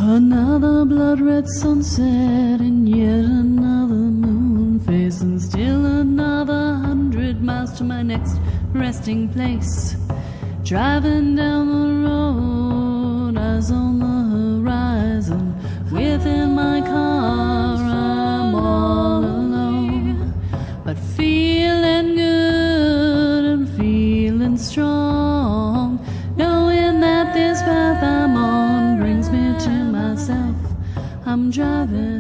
Another blood-red sunset and yet another moon face, and still another 100 miles to my next resting place. Driving down the road, eyes on the horizon. Within my car, I'm all alone, but feeling good and feeling strong, knowing that this path I'm on brings me to myself. I'm driving.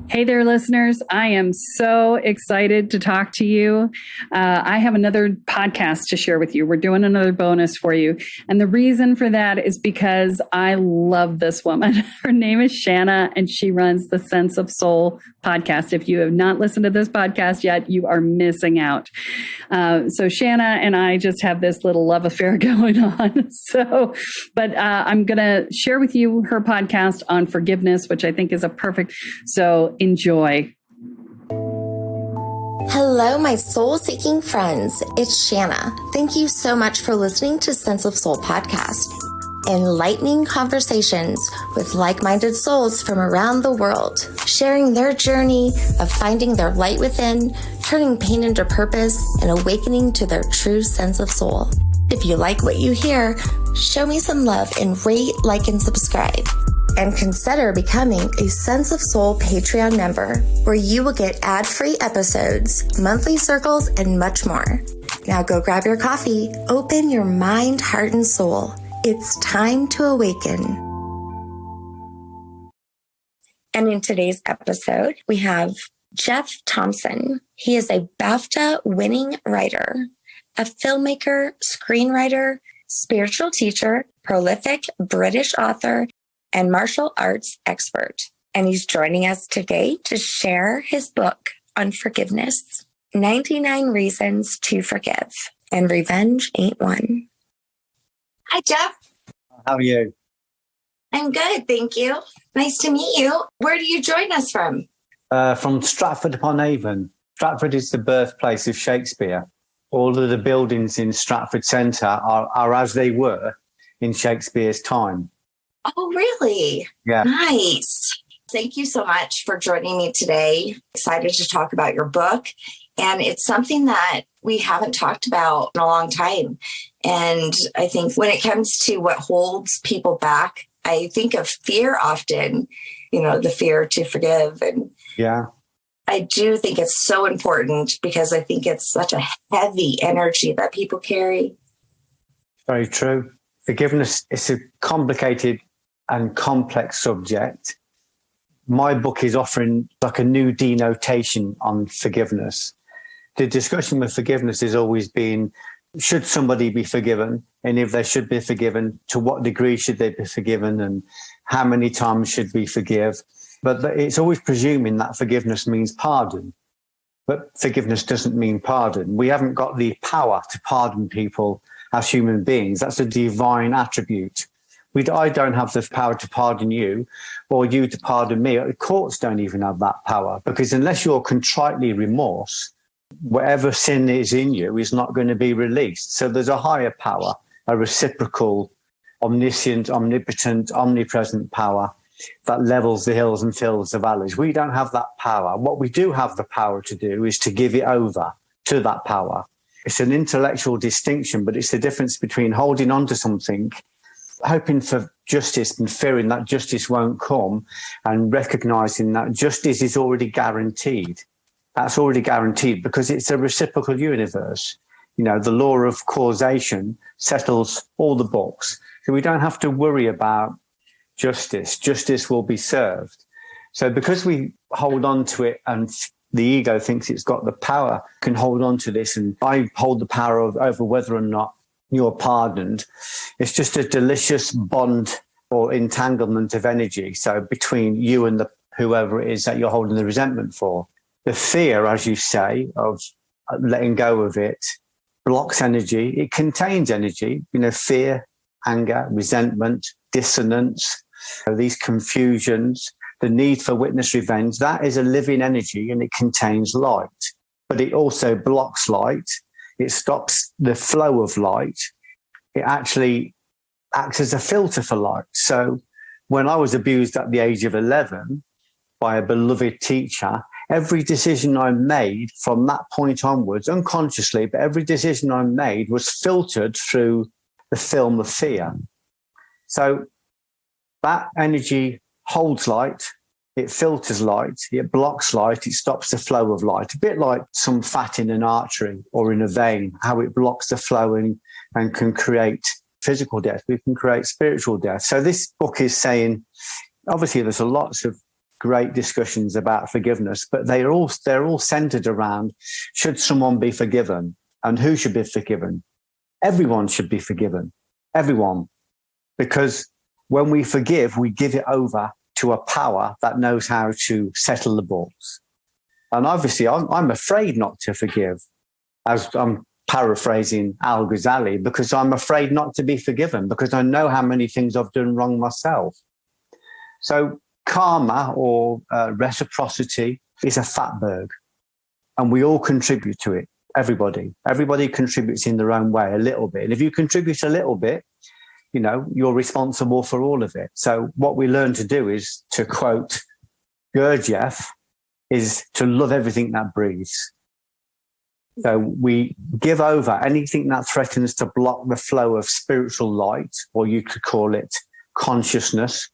Hey there, listeners. I am so excited to talk to you. I have another podcast to share with you. We're doing another bonus for you. And the reason for that is because I love this woman. Her name is Shanna, and she runs the Sense of Soul podcast. If you have not listened to this podcast yet, you are missing out. So Shanna and I just have this little love affair going on. But I'm going to share with you her podcast on forgiveness, which I think is a perfect. So enjoy. Hello, my soul-seeking friends. It's Shanna. Thank you so much for listening to Sense of Soul podcast. Enlightening conversations with like-minded souls from around the world, sharing their journey of finding their light within, turning pain into purpose, and awakening to their true sense of soul. If you like what you hear, show me some love and rate, like, and subscribe. And consider becoming a Sense of Soul Patreon member, where you will get ad-free episodes, monthly circles, and much more. Now go grab your coffee, open your mind, heart, and soul. It's time to awaken. And in today's episode, we have Geoff Thompson. He is a BAFTA-winning writer, a filmmaker, screenwriter, spiritual teacher, prolific British author, and martial arts expert. And he's joining us today to share his book on forgiveness, 99 Reasons to Forgive, and Revenge Ain't One. Hi, Geoff. How are you? I'm good, thank you. Nice to meet you. Where do you join us from? From Stratford-upon-Avon. Stratford is the birthplace of Shakespeare. All of the buildings in Stratford Centre are as they were in Shakespeare's time. Oh, really? Yeah. Nice. Thank you so much for joining me today. Excited to talk about your book. And it's something that we haven't talked about in a long time. And I think when it comes to what holds people back, I think of fear often, the fear to forgive. And yeah, I do think it's so important because I think it's such a heavy energy that people carry. Very true. Forgiveness is a complicated and complex subject. My book is offering like a new denotation on forgiveness. The discussion with forgiveness has always been, should somebody be forgiven? And if they should be forgiven, to what degree should they be forgiven? And how many times should we forgive? But it's always presuming that forgiveness means pardon. But forgiveness doesn't mean pardon. We haven't got the power to pardon people as human beings. That's a divine attribute. I don't have the power to pardon you or you to pardon me. The courts don't even have that power, because unless you're contritely remorse, whatever sin is in you is not going to be released. So there's a higher power, a reciprocal, omniscient, omnipotent, omnipresent power that levels the hills and fills the valleys. We don't have that power. What we do have the power to do is to give it over to that power. It's an intellectual distinction, but it's the difference between holding on to something, hoping for justice and fearing that justice won't come, and recognizing that justice is already guaranteed. That's already guaranteed because it's a reciprocal universe. The law of causation settles all the books. So we don't have to worry about justice. Justice will be served. So because we hold on to it and the ego thinks it's got the power, can hold on to this, and I hold the power over whether or not you're pardoned. It's just a delicious bond or entanglement of energy. So between you and whoever it is that you're holding the resentment for. The fear, as you say, of letting go of it blocks energy. It contains energy, fear, anger, resentment, dissonance, these confusions, the need for witness revenge. That is a living energy and it contains light, but it also blocks light. It stops the flow of light. It actually acts as a filter for light. So when I was abused at the age of 11 by a beloved teacher, every decision I made from that point onwards, unconsciously, but every decision I made was filtered through the film of fear. So that energy holds light, it filters light, it blocks light, it stops the flow of light. A bit like some fat in an artery or in a vein, how it blocks the flow and can create physical death. We can create spiritual death. So this book is saying, obviously there's lots of great discussions about forgiveness, but they're all centered around, should someone be forgiven and who should be forgiven? Everyone should be forgiven. Everyone. Because when we forgive, we give it over to a power that knows how to settle the books. And obviously, I'm afraid not to forgive, as I'm paraphrasing Al Ghazali, because I'm afraid not to be forgiven, because I know how many things I've done wrong myself. So karma or reciprocity is a fatberg, and we all contribute to it. Everybody contributes in their own way a little bit. And if you contribute a little bit, you know, you're responsible for all of it. So what we learn to do is, to quote Geoff, is to love everything that breathes. So we give over anything that threatens to block the flow of spiritual light, or you could call it consciousness,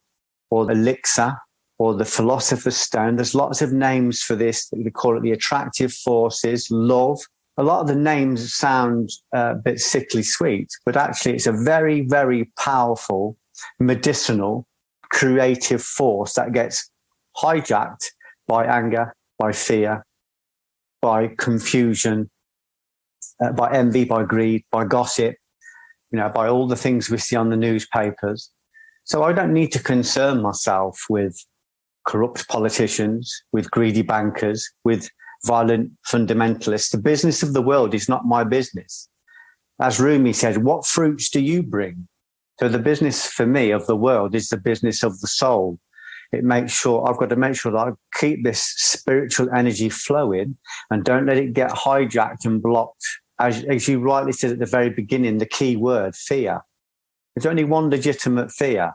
or the elixir, or the philosopher's stone. There's lots of names for this. We call it the attractive forces, love. A lot of the names sound a bit sickly sweet, but actually it's a very, very powerful, medicinal, creative force that gets hijacked by anger, by fear, by confusion, by envy, by greed, by gossip, you know, by all the things we see on the newspapers. So I don't need to concern myself with corrupt politicians, with greedy bankers, with violent fundamentalists. The business of the world is not my business. As Rumi said, what fruits do you bring? So the business for me of the world is the business of the soul. I've got to make sure that I keep this spiritual energy flowing and don't let it get hijacked and blocked. As you rightly said at the very beginning, the key word, fear. There's only one legitimate fear,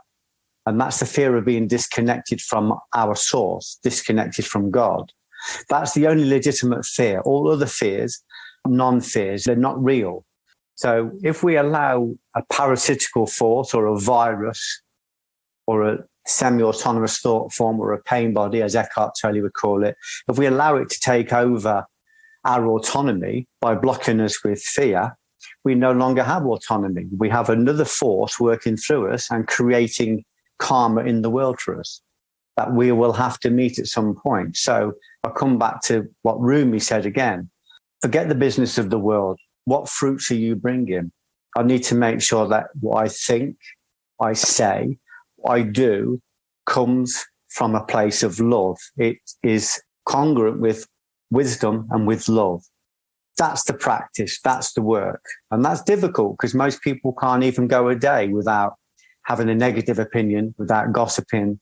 and that's the fear of being disconnected from our source, disconnected from God. That's the only legitimate fear. All other fears, non-fears, they're not real. So if we allow a parasitical force or a virus or a semi-autonomous thought form or a pain body, as Eckhart Tolle would call it, if we allow it to take over our autonomy by blocking us with fear, we no longer have autonomy. We have another force working through us and creating karma in the world for us that we will have to meet at some point. So I'll come back to what Rumi said again. Forget the business of the world. What fruits are you bringing? I need to make sure that what I think, I say, I do comes from a place of love. It is congruent with wisdom and with love. That's the practice. That's the work. And that's difficult because most people can't even go a day without having a negative opinion, without gossiping,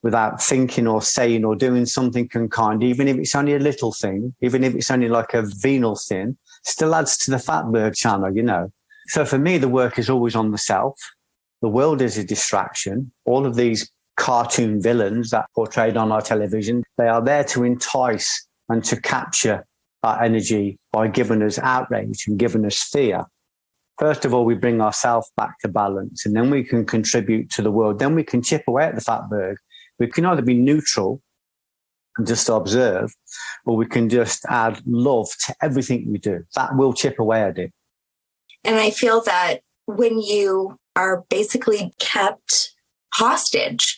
without thinking or saying or doing something unkind, even if it's only a little thing, even if it's only like a venal sin, still adds to the fatberg channel, you know. So for me, the work is always on the self. The world is a distraction. All of these cartoon villains that are portrayed on our television, they are there to entice and to capture our energy by giving us outrage and giving us fear. First of all, we bring ourselves back to balance, and then we can contribute to the world. Then we can chip away at the fatberg. We can either be neutral and just observe, or we can just add love to everything we do. That will chip away at it. And I feel that when you are basically kept hostage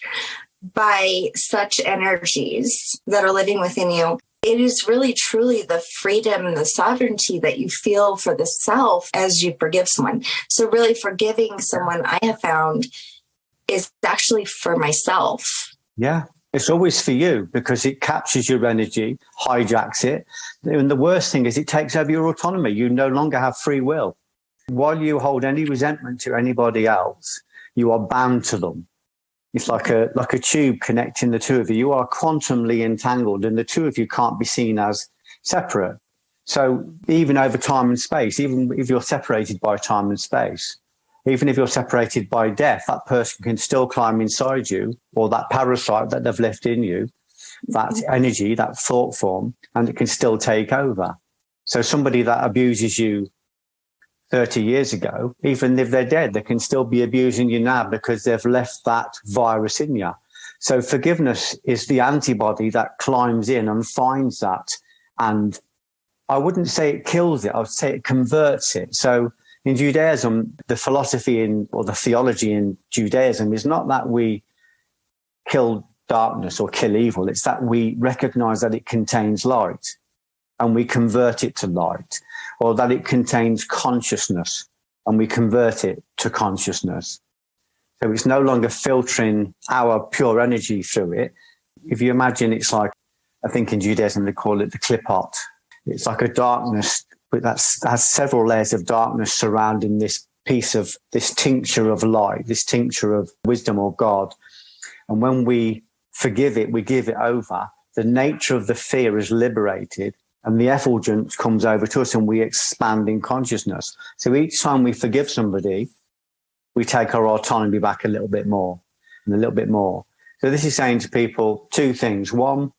by such energies that are living within you, it is really truly the freedom and the sovereignty that you feel for the self as you forgive someone. So really forgiving someone, I have found, is actually for myself. Yeah, it's always for you because it captures your energy, hijacks it. And the worst thing is it takes over your autonomy. You no longer have free will. While you hold any resentment to anybody else, you are bound to them. It's like a tube connecting the two of you. You are quantumly entangled, and the two of you can't be seen as separate. So even over time and space, even if you're separated by time and space, Even if you're separated by death, that person can still climb inside you, or that parasite that they've left in you, that energy, that thought form, and it can still take over. So somebody that abuses you 30 years ago, even if they're dead, they can still be abusing you now because they've left that virus in you. So forgiveness is the antibody that climbs in and finds that. And I wouldn't say it kills it, I would say it converts it. So in Judaism, the philosophy or the theology in Judaism is not that we kill darkness or kill evil. It's that we recognize that it contains light and we convert it to light, or that it contains consciousness and we convert it to consciousness. So it's no longer filtering our pure energy through it. If you imagine, it's like, I think in Judaism, they call it the klipot. It's like a darkness, but that has several layers of darkness surrounding this piece of this tincture of light, this tincture of wisdom or God. And when we forgive it, we give it over, the nature of the fear is liberated and the effulgence comes over to us and we expand in consciousness. So each time we forgive somebody, we take our autonomy back a little bit more and a little bit more. So this is saying to people two things. One,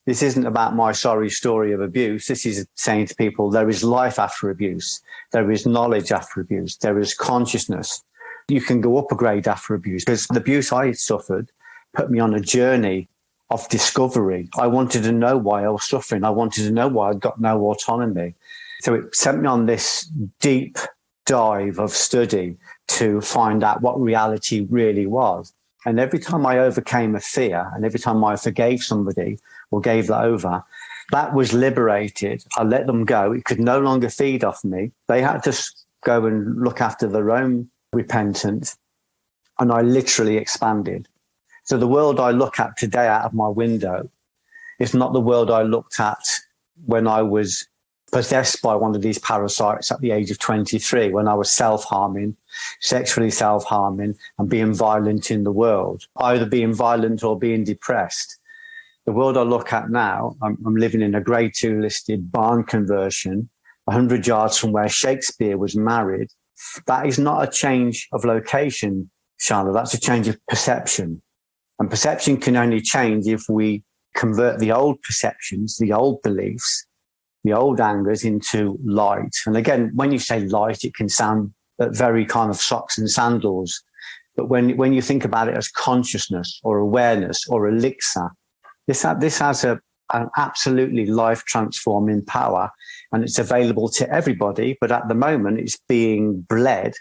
this isn't about my sorry story of abuse. This is saying to people, there is life after abuse. There is knowledge after abuse. There is consciousness. You can go up a grade after abuse, because the abuse I suffered put me on a journey of discovery. I wanted to know why I was suffering. I wanted to know why I'd got no autonomy. So it sent me on this deep dive of study to find out what reality really was. And every time I overcame a fear and every time I forgave somebody or gave that over, that was liberated. I let them go. It could no longer feed off me. They had to go and look after their own repentance. And I literally expanded. So the world I look at today out of my window is not the world I looked at when I was possessed by one of these parasites at the age of 23, when I was self-harming, sexually self-harming and being violent in the world, either being violent or being depressed. The world I look at now, I'm living in a grade 2 listed barn conversion, 100 yards from where Shakespeare was married. That is not a change of location, Shana. That's a change of perception. And perception can only change if we convert the old perceptions, the old beliefs, the old angers into light. And again, when you say light, it can sound very kind of socks and sandals. But when you think about it as consciousness or awareness or elixir, this has an absolutely life-transforming power, and it's available to everybody. But at the moment, it's being bled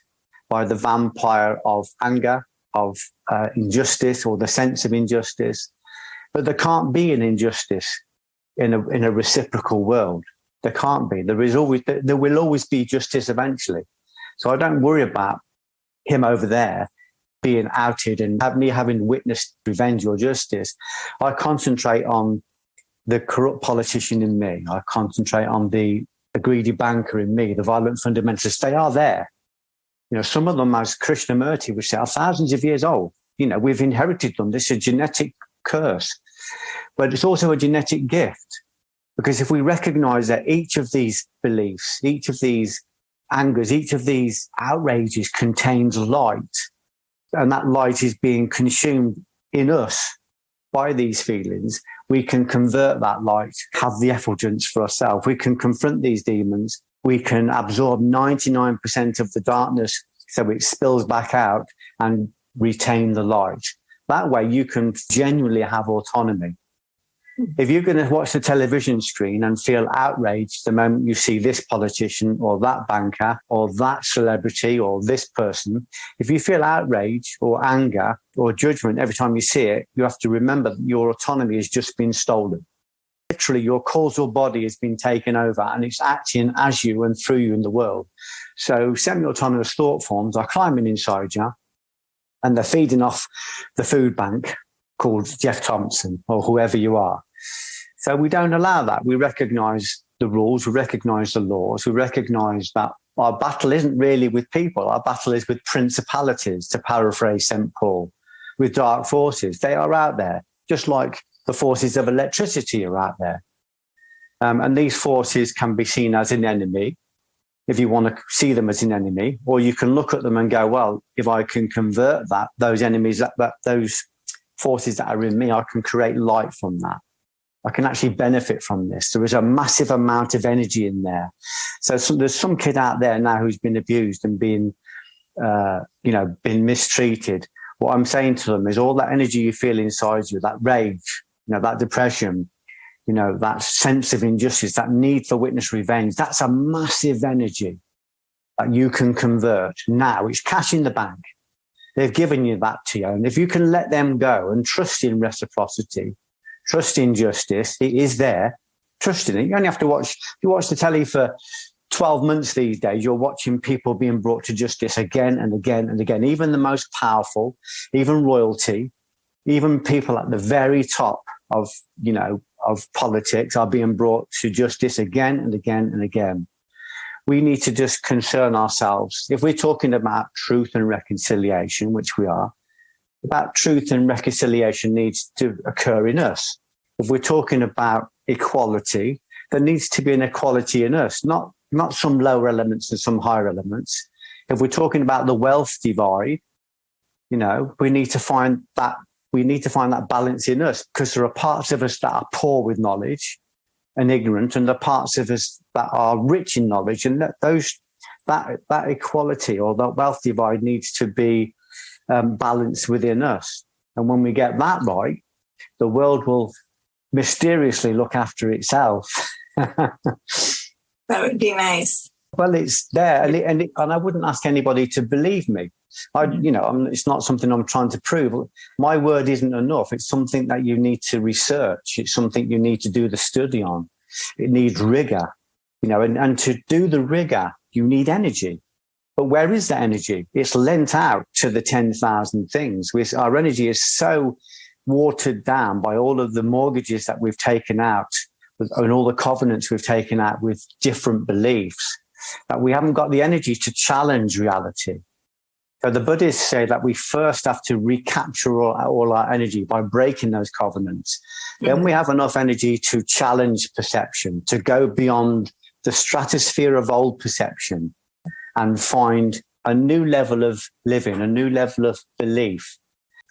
by the vampire of anger, of injustice, or the sense of injustice. But there can't be an injustice in a reciprocal world. There can't be. There will always be justice eventually. So I don't worry about him over there being outed and me having witnessed revenge or justice. I concentrate on the corrupt politician in me. I concentrate on the greedy banker in me, the violent fundamentalists. They are there. You know, some of them, as Krishnamurti would say, are thousands of years old. You know, we've inherited them. This is a genetic curse, but it's also a genetic gift. Because if we recognize that each of these beliefs, each of these angers, each of these outrages contains light, and that light is being consumed in us by these feelings, we can convert that light, have the effulgence for ourselves. We can confront these demons. We can absorb 99% of the darkness so it spills back out and retain the light. That way you can genuinely have autonomy. If you're going to watch the television screen and feel outraged the moment you see this politician or that banker or that celebrity or this person, if you feel outrage or anger or judgment every time you see it, you have to remember that your autonomy has just been stolen. Literally, your causal body has been taken over and it's acting as you and through you in the world. So semi-autonomous thought forms are climbing inside you and they're feeding off the food bank called Geoff Thompson or whoever you are. So we don't allow that. We recognize the rules, we recognize the laws, we recognize that our battle isn't really with people. Our battle is with principalities, to paraphrase St. Paul, with dark forces. They are out there, just like the forces of electricity are out there. And these forces can be seen as an enemy if you want to see them as an enemy, or you can look at them and go, well, if I can convert those enemies, those forces that are in me, I can create light from that. I can actually benefit from this. There is a massive amount of energy in there. So there's some kid out there now who's been abused and been mistreated. What I'm saying to them is all that energy you feel inside you, that rage, that depression, that sense of injustice, that need for witness revenge, that's a massive energy that you can convert now. It's cash in the bank. They've given you that to you. And if you can let them go and trust in reciprocity, trust in justice, it is there. Trust in it. You only have to watch. You watch the telly for 12 months these days, you're watching people being brought to justice again and again and again. Even the most powerful, even royalty, even people at the very top of politics are being brought to justice again and again and again. We need to just concern ourselves. If we're talking about truth and reconciliation, which we are, about truth and reconciliation needs to occur in us. If we're talking about equality, there needs to be an equality in us, not some lower elements and some higher elements. If we're talking about the wealth divide, we need to find that balance in us, because there are parts of us that are poor with knowledge and ignorant, and the parts of us that are rich in knowledge, and that equality or that wealth divide needs to be balanced within us. And when we get that right, the world will mysteriously look after itself. That would be nice. Well, it's there, and I wouldn't ask anybody to believe me. It's not something I'm trying to prove. My word isn't enough. It's something that you need to research. It's something you need to do the study on. It needs rigor, and to do the rigor, you need energy. But where is that energy? It's lent out to the 10,000 things. Our energy is so watered down by all of the mortgages that we've taken out and all the covenants we've taken out with different beliefs, that we haven't got the energy to challenge reality. So the Buddhists say that we first have to recapture all our energy by breaking those covenants. Mm-hmm. Then we have enough energy to challenge perception, to go beyond the stratosphere of old perception and find a new level of living, a new level of belief.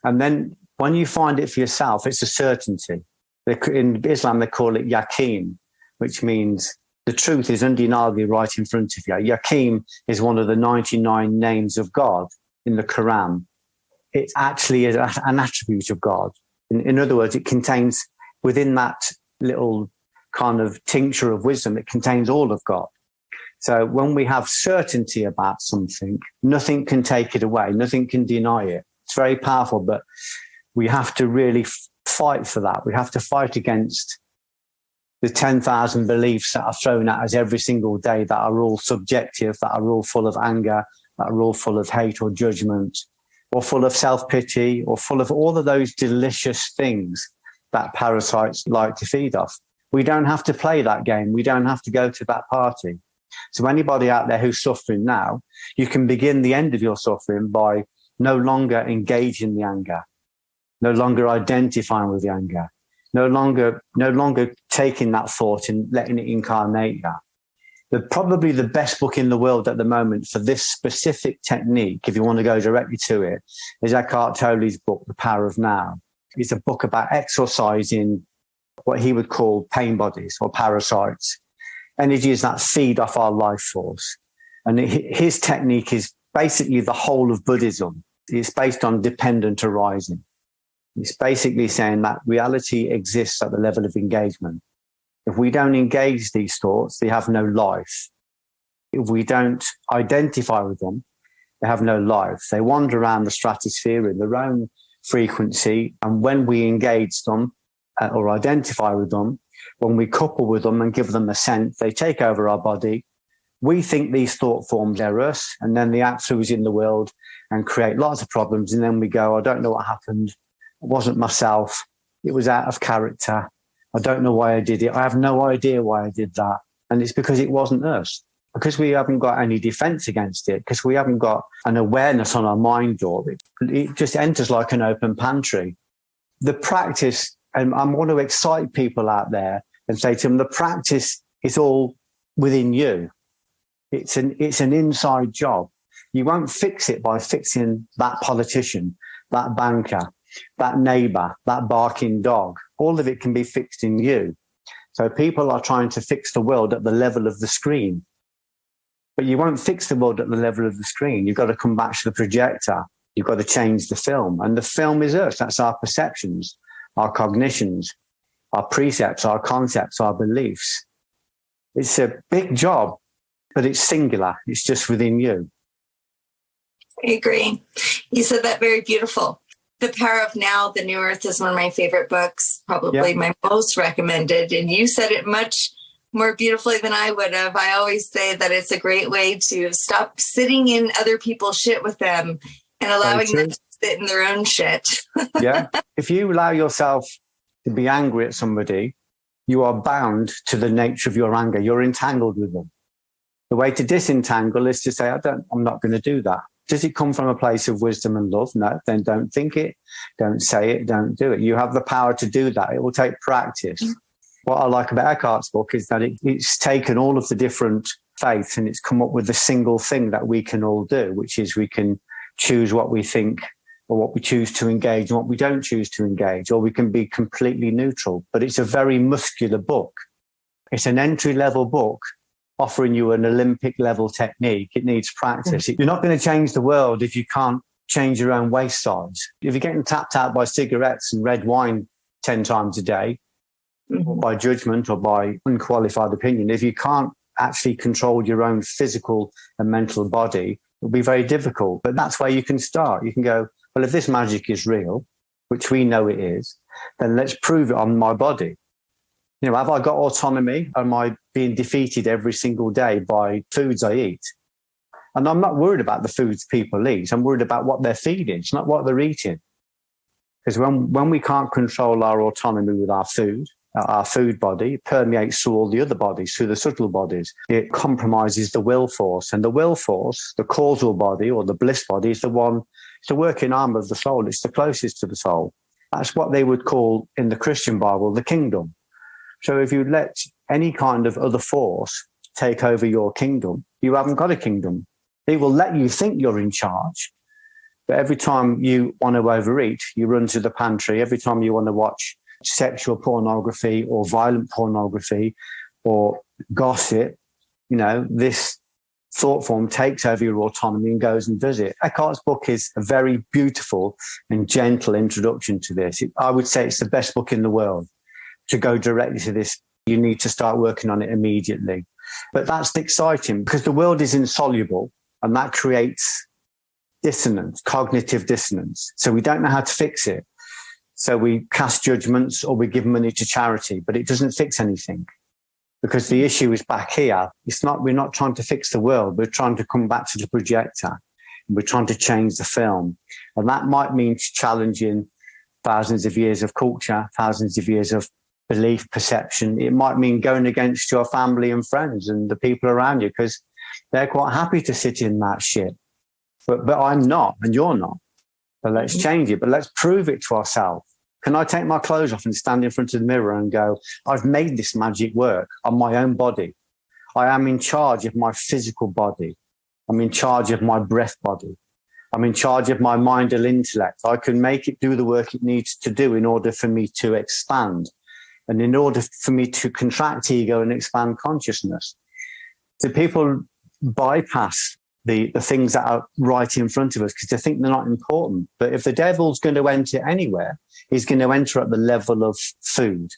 And then when you find it for yourself, it's a certainty. In Islam, they call it yaqeen, which means the truth is undeniably right in front of you. Yaqeen is one of the 99 names of God in the Quran. It actually is an attribute of God. In other words, it contains within that little kind of tincture of wisdom, it contains all of God. So when we have certainty about something, nothing can take it away. Nothing can deny it. It's very powerful, but we have to really fight for that. We have to fight against the 10,000 beliefs that are thrown at us every single day that are all subjective, that are all full of anger, that are all full of hate or judgment, or full of self-pity, or full of all of those delicious things that parasites like to feed off. We don't have to play that game. We don't have to go to that party. So anybody out there who's suffering now, you can begin the end of your suffering by no longer engaging the anger, no longer identifying with the anger, no longer taking that thought and letting it incarnate that. Probably the best book in the world at the moment for this specific technique, if you want to go directly to it, is Eckhart Tolle's book, The Power of Now. It's a book about exorcising what he would call pain bodies or parasites, energies that feed off our life force. And his technique is basically the whole of Buddhism. It's based on dependent arising. It's basically saying that reality exists at the level of engagement. If we don't engage these thoughts, they have no life. If we don't identify with them, they have no life. They wander around the stratosphere in their own frequency. And when we engage them or identify with them, when we couple with them and give them a scent, they take over our body. We think these thought forms are us, and then they act through us in the world and create lots of problems. And then we go, I don't know what happened. It wasn't myself. It was out of character. I don't know why I did it. I have no idea why I did that. And it's because it wasn't us, because we haven't got any defense against it, because we haven't got an awareness on our mind door. It just enters like an open pantry. The practice, and I want to excite people out there and say to them, the practice is all within you. It's an inside job. You won't fix it by fixing that politician, that banker, that neighbor, that barking dog. All of it can be fixed in you. So people are trying to fix the world at the level of the screen. But you won't fix the world at the level of the screen. You've got to come back to the projector. You've got to change the film. And the film is us. That's our perceptions, our cognitions, our precepts, our concepts, our beliefs. It's a big job, but it's singular. It's just within you. I agree. You said that very beautiful. The Power of Now, The New Earth is one of my favorite books, probably my most recommended. And you said it much more beautifully than I would have. I always say that it's a great way to stop sitting in other people's shit with them and allowing them to sit in their own shit. Yeah. If you allow yourself to be angry at somebody, you are bound to the nature of your anger. You're entangled with them. The way to disentangle is to say, I'm not going to do that. Does it come from a place of wisdom and love? No, then don't think it, don't say it, don't do it. You have the power to do that. It will take practice. What I like about Eckhart's book is that it's taken all of the different faiths and it's come up with a single thing that we can all do, which is we can choose what we think or what we choose to engage and what we don't choose to engage, or we can be completely neutral. But it's a very muscular book. It's an entry-level book offering you an Olympic level technique. It needs practice. You're not going to change the world if you can't change your own waist size. If you're getting tapped out by cigarettes and red wine 10 times a day, by judgment or by unqualified opinion, if you can't actually control your own physical and mental body, it'll be very difficult. But that's where you can start. You can go, well, if this magic is real, which we know it is, then let's prove it on my body. You know, have I got autonomy? Am I being defeated every single day by foods I eat? And I'm not worried about the foods people eat. I'm worried about what they're feeding. It's not what they're eating. Because when we can't control our autonomy with our food body, it permeates through all the other bodies, through the subtle bodies. It compromises the will force. And the will force, the causal body or the bliss body, is it's the working arm of the soul. It's the closest to the soul. That's what they would call in the Christian Bible the kingdom. So if you let any kind of other force take over your kingdom, you haven't got a kingdom. It will let you think you're in charge. But every time you want to overeat, you run to the pantry. Every time you want to watch sexual pornography or violent pornography or gossip, you know, this thought form takes over your autonomy and goes and does it. Eckhart's book is a very beautiful and gentle introduction to this. I would say it's the best book in the world. To go directly to this, you need to start working on it immediately. But that's exciting because the world is insoluble and that creates dissonance, cognitive dissonance. So we don't know how to fix it. So we cast judgments or we give money to charity, but it doesn't fix anything because the issue is back here. We're not trying to fix the world. We're trying to come back to the projector and we're trying to change the film. And that might mean challenging thousands of years of culture, thousands of years of belief, perception. It might mean going against your family and friends and the people around you because they're quite happy to sit in that shit. But I'm not, and you're not. So let's change it, but let's prove it to ourselves. Can I take my clothes off and stand in front of the mirror and go, I've made this magic work on my own body. I am in charge of my physical body. I'm in charge of my breath body. I'm in charge of my mind and intellect. I can make it do the work it needs to do in order for me to expand. And in order for me to contract ego and expand consciousness. So people bypass the things that are right in front of us because they think they're not important. But if the devil's going to enter anywhere, he's going to enter at the level of food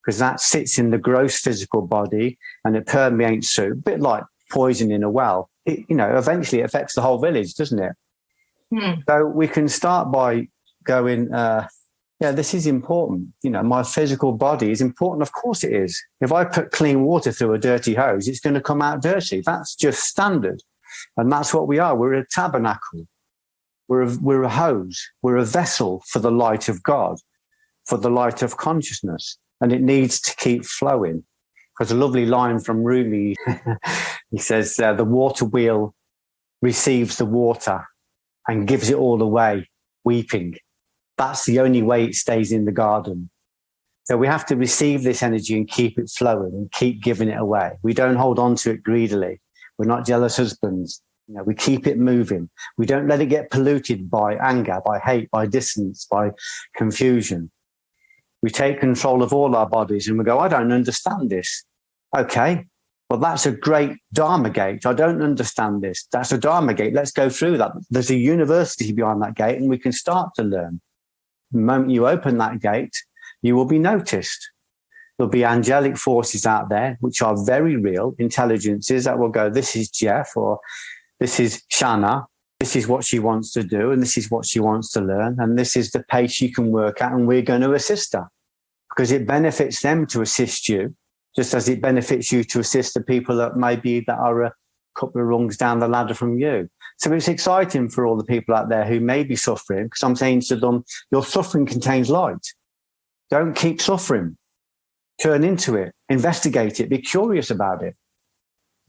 because that sits in the gross physical body and it permeates through, a bit like poison in a well. Eventually it affects the whole village, doesn't it? So we can start by going, this is important. My physical body is important. Of course it is. If I put clean water through a dirty hose, it's going to come out dirty. That's just standard. And that's what we are. We're a tabernacle. We're a hose. We're a vessel for the light of God, for the light of consciousness. And it needs to keep flowing. There's a lovely line from Rumi. He says, the water wheel receives the water and gives it all away, weeping. That's the only way it stays in the garden. So we have to receive this energy and keep it flowing and keep giving it away. We don't hold on to it greedily. We're not jealous husbands. We keep it moving. We don't let it get polluted by anger, by hate, by dissonance, by confusion. We take control of all our bodies and we go, I don't understand this. Okay, well, that's a great Dharma gate. I don't understand this. That's a Dharma gate. Let's go through that. There's a university behind that gate and we can start to learn. The moment you open that gate, you will be noticed. There'll be angelic forces out there, which are very real, intelligences that will go, this is Geoff, or this is Shanna, this is what she wants to do, and this is what she wants to learn, and this is the pace she can work at, and we're going to assist her. Because it benefits them to assist you, just as it benefits you to assist the people that are a couple of rungs down the ladder from you. So it's exciting for all the people out there who may be suffering, because I'm saying to them, your suffering contains light. Don't keep suffering. Turn into it, investigate it, be curious about it.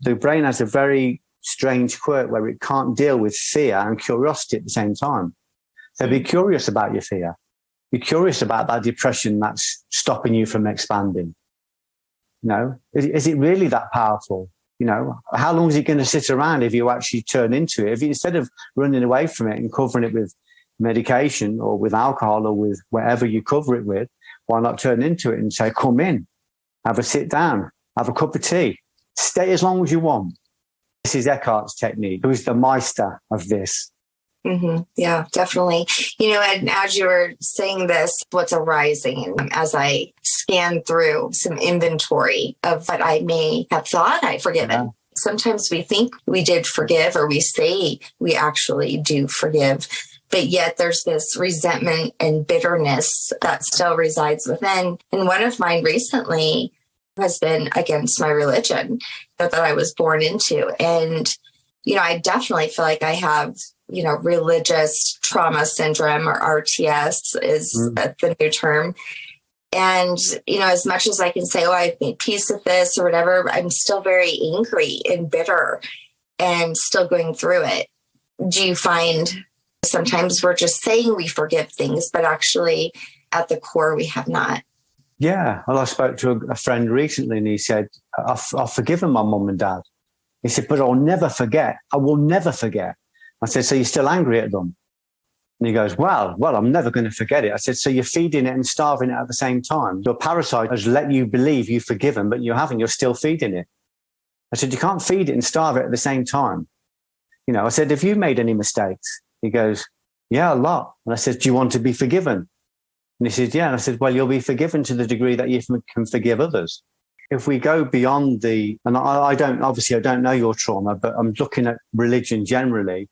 The brain has a very strange quirk where it can't deal with fear and curiosity at the same time. So be curious about your fear. Be curious about that depression that's stopping you from expanding. Is it really that powerful? How long is it going to sit around if you actually turn into it? If you, instead of running away from it and covering it with medication or with alcohol or with whatever you cover it with, why not turn into it and say, come in, have a sit down, have a cup of tea, stay as long as you want. This is Eckhart's technique, who is the Meister of this. Mm-hmm. Yeah, definitely. And as you were saying this, what's arising as I scan through some inventory of what I may have thought I'd forgiven. Yeah. Sometimes we think we did forgive, or we say we actually do forgive. But yet there's this resentment and bitterness that still resides within. And one of mine recently has been against my religion that I was born into. And, I definitely feel like I have, religious trauma syndrome, or RTS is the new term. And, as much as I can say, I've made peace with this or whatever, I'm still very angry and bitter and still going through it. Do you find sometimes we're just saying we forgive things, but actually at the core, we have not? Yeah. Well, I spoke to a friend recently and he said, I've forgiven my mum and dad. He said, but I'll never forget. I will never forget. I said, so you're still angry at them? And he goes, well, I'm never going to forget it. I said, so you're feeding it and starving it at the same time. Your parasite has let you believe you've forgiven, but you haven't. You're still feeding it. I said, you can't feed it and starve it at the same time. I said, have you made any mistakes? He goes, yeah, a lot. And I said, do you want to be forgiven? And he said, yeah. And I said, well, you'll be forgiven to the degree that you can forgive others. If we go beyond and I don't know your trauma, but I'm looking at religion generally,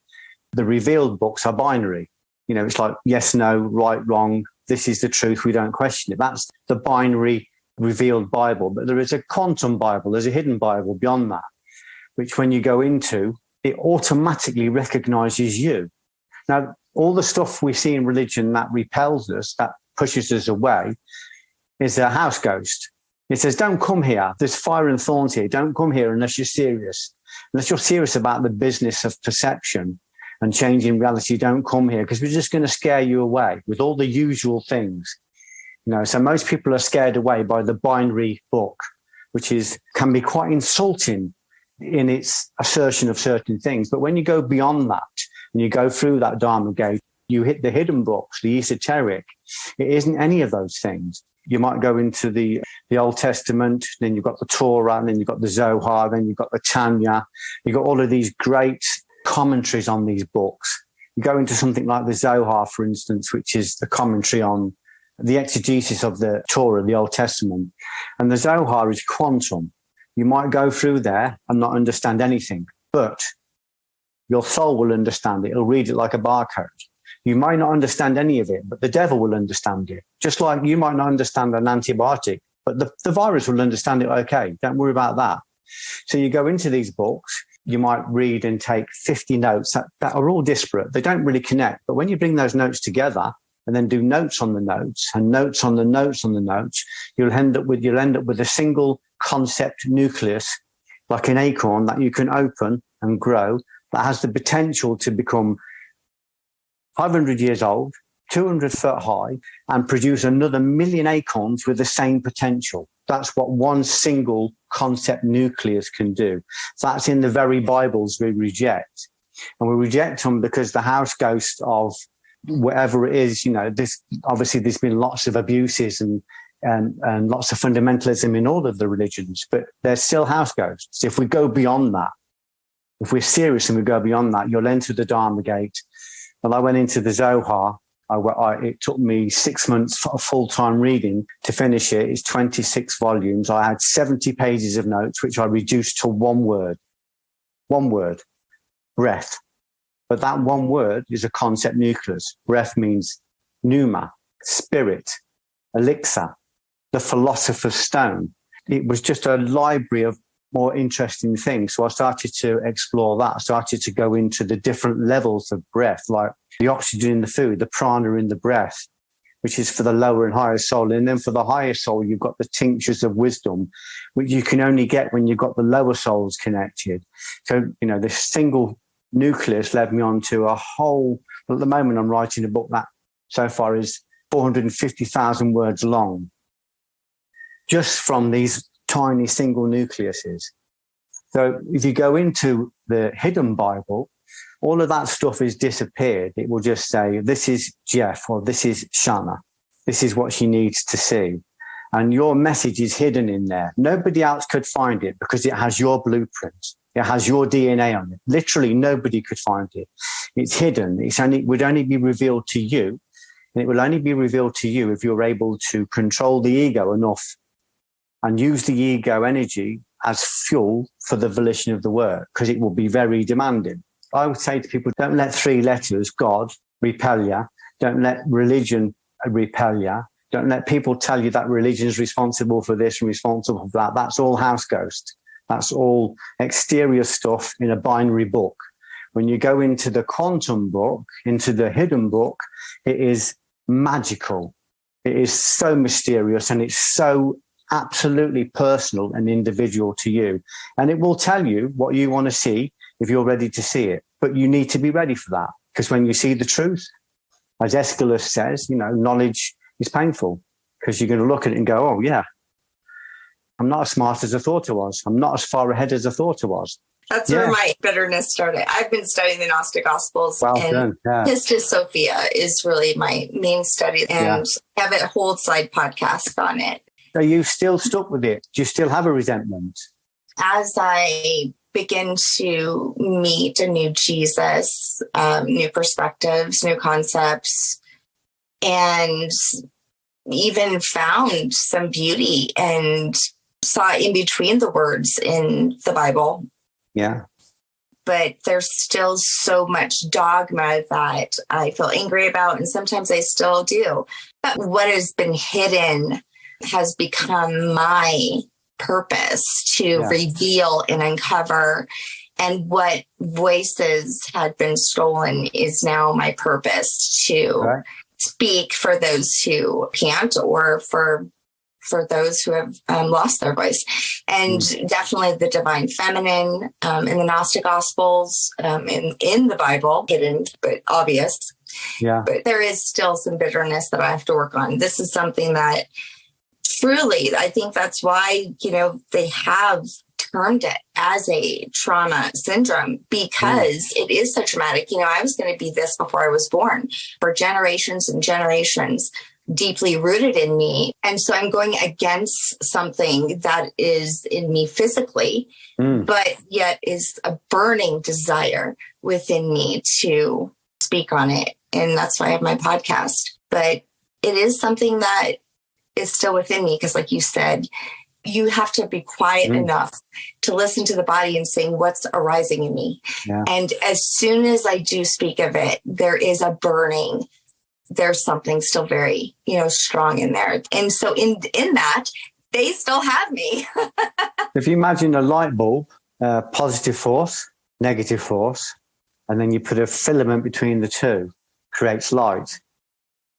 the revealed books are binary. It's like yes, no, right, wrong. This is the truth. We don't question it. That's the binary revealed Bible. But there is a quantum Bible. There's a hidden Bible beyond that, which when you go into, it automatically recognizes you. Now, all the stuff we see in religion that repels us, that pushes us away, is a house ghost. It says, don't come here. There's fire and thorns here. Don't come here unless you're serious. Unless you're serious about the business of perception and changing reality, don't come here, because we're just going to scare you away with all the usual things. So most people are scared away by the binary book, which can be quite insulting in its assertion of certain things. But when you go beyond that and you go through that Dharma gate, you hit the hidden books, the esoteric. It isn't any of those things. You might go into the Old Testament, then you've got the Torah, and then you've got the Zohar, then you've got the Tanya. You've got all of these great commentaries on these books. You go into something like the Zohar, for instance, which is the commentary on the exegesis of the Torah, the Old Testament. And the Zohar is quantum. You might go through there and not understand anything, but your soul will understand it. It'll read it like a barcode. You might not understand any of it, but the devil will understand it. Just like you might not understand an antibiotic, but the virus will understand it okay. Don't worry about that. So you go into these books, you might read and take 50 notes that are all disparate. They don't really connect. But when you bring those notes together and then do notes on the notes and notes on the notes on the notes, you'll end up with a single concept nucleus, like an acorn that you can open and grow, that has the potential to become 500 years old, 200 foot high and produce another million acorns with the same potential. That's what one single concept nucleus can do. That's in the very Bibles we reject. And we reject them because the house ghost of whatever it is, this, obviously there's been lots of abuses and lots of fundamentalism in all of the religions, but they're still house ghosts. If we go beyond that, if we're serious and we go beyond that, you'll enter the Dharma gate. Well, I went into the Zohar. It took me 6 months of full-time reading to finish it. It's 26 volumes. I had 70 pages of notes, which I reduced to one word, breath. But that one word is a concept nucleus. Breath means pneuma, spirit, elixir, the philosopher's stone. It was just a library of more interesting things. So I started to explore that. I started to go into the different levels of breath, like the oxygen in the food, the prana in the breath, which is for the lower and higher soul. And then for the higher soul, you've got the tinctures of wisdom, which you can only get when you've got the lower souls connected. So, this single nucleus led me on to a whole, at the moment I'm writing a book that so far is 450,000 words long, just from these tiny single nucleuses. So if you go into the hidden Bible, all of that stuff is disappeared. It will just say, this is Geoff, or this is Shanna. This is what she needs to see. And your message is hidden in there. Nobody else could find it because it has your blueprint. It has your DNA on it. Literally nobody could find it. It's hidden. It would only be revealed to you. And it will only be revealed to you if you're able to control the ego enough and use the ego energy as fuel for the volition of the work, because it will be very demanding. I would say to people, don't let 3 letters, God, repel you. Don't let religion repel you. Don't let people tell you that religion is responsible for this and responsible for that. That's all house ghost. That's all exterior stuff in a binary book. When you go into the quantum book, into the hidden book, it is magical. It is so mysterious, and it's so absolutely personal and individual to you. And it will tell you what you want to see if you're ready to see it. But you need to be ready for that, because when you see the truth, as Aeschylus says, knowledge is painful, because you're going to look at it and go, oh yeah, I'm not as smart as I thought I was. I'm not as far ahead as I thought I was. That's where my bitterness started. I've been studying the Gnostic Gospels, and Pistis Sophia is really my main study, and I have a whole side podcast on it. Are you still stuck with it? Do you still have a resentment? As I begin to meet a new Jesus, new perspectives, new concepts, and even found some beauty and saw in between the words in the Bible. Yeah. But there's still so much dogma that I feel angry about, and sometimes I still do. But what has been hidden has become my purpose to reveal and uncover. And what voices had been stolen is now my purpose to speak for those who can't, or for those who have lost their voice. And definitely the divine feminine in the Gnostic Gospels, in the Bible, hidden but obvious. Yeah. But there is still some bitterness that I have to work on. This is something that truly, I think that's why, they have termed it as a trauma syndrome, because it is so traumatic. I was going to be this before I was born, for generations and generations, deeply rooted in me. And so I'm going against something that is in me physically, but yet is a burning desire within me to speak on it. And that's why I have my podcast. But it is something that is still within me, because like you said, you have to be quiet enough to listen to the body and saying what's arising in me. Yeah. And as soon as I do speak of it, there is a burning. There's something still very, strong in there. And so in that, they still have me. If you imagine a light bulb, positive force, negative force, and then you put a filament between the two, creates light.